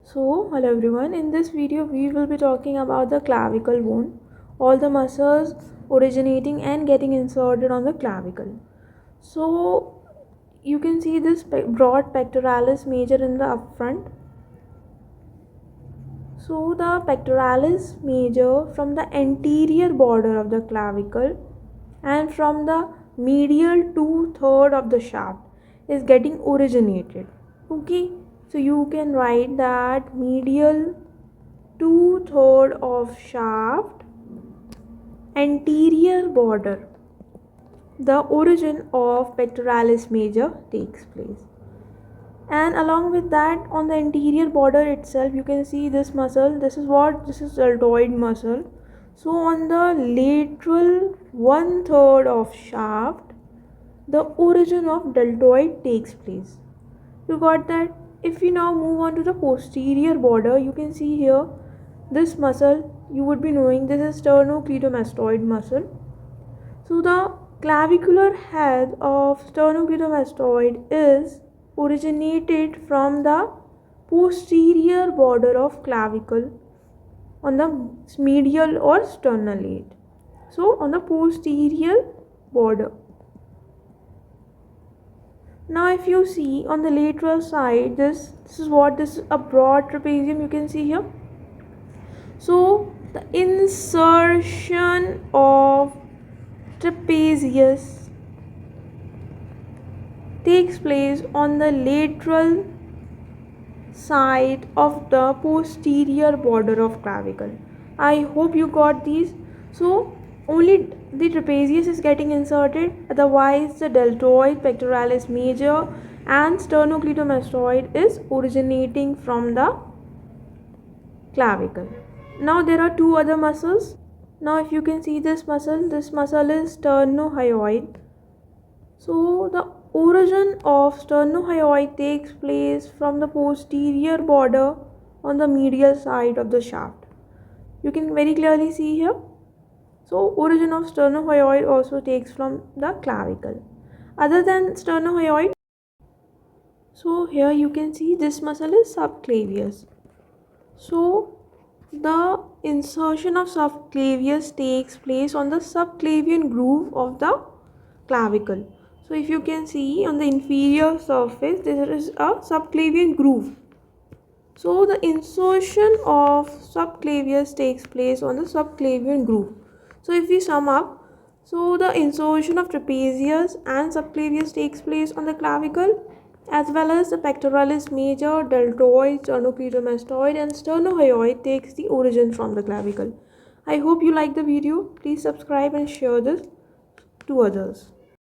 Hello everyone. In this video, we will be talking about the clavicle bone, all the muscles originating and getting inserted on the clavicle. So, you can see this broad pectoralis major in the up front. So, the pectoralis major from the anterior border of the clavicle and from the medial 2/3 of the shaft is getting originated. Okay, so you can write that medial 2/3 of shaft anterior border, the origin of pectoralis major takes place. And along with that, on the anterior border itself, you can see this muscle. This is deltoid muscle. So on the lateral 1/3 of shaft, the origin of deltoid takes place. You got that? If we now move on to the posterior border, you can see here this muscle, you would be knowing this is sternocleidomastoid muscle. So the clavicular head of sternocleidomastoid is originated from the posterior border of clavicle on the medial or sternalate. So on the posterior border. Now if you see on the lateral side, this is a broad trapezium, you can see here. So the insertion of trapezius takes place on the lateral side of the posterior border of clavicle. I hope you got these. So only the trapezius is getting inserted, otherwise the deltoid, pectoralis major and sternocleidomastoid is originating from the clavicle. Now there are two other muscles. Now if you can see this muscle is sternohyoid. So the origin of sternohyoid takes place from the posterior border on the medial side of the shaft. You can very clearly see here. So origin of sternohyoid also takes from the clavicle. Other than sternohyoid, so here you can see this muscle is subclavius. So the insertion of subclavius takes place on the subclavian groove of the clavicle. So if you can see on the inferior surface, there is a subclavian groove. So the insertion of subclavius takes place on the subclavian groove. So if we sum up, so the insertion of trapezius and subclavius takes place on the clavicle, as well as the pectoralis major, deltoid, sternocleidomastoid and sternohyoid takes the origin from the clavicle. I hope you like the video. Please subscribe and share this to others.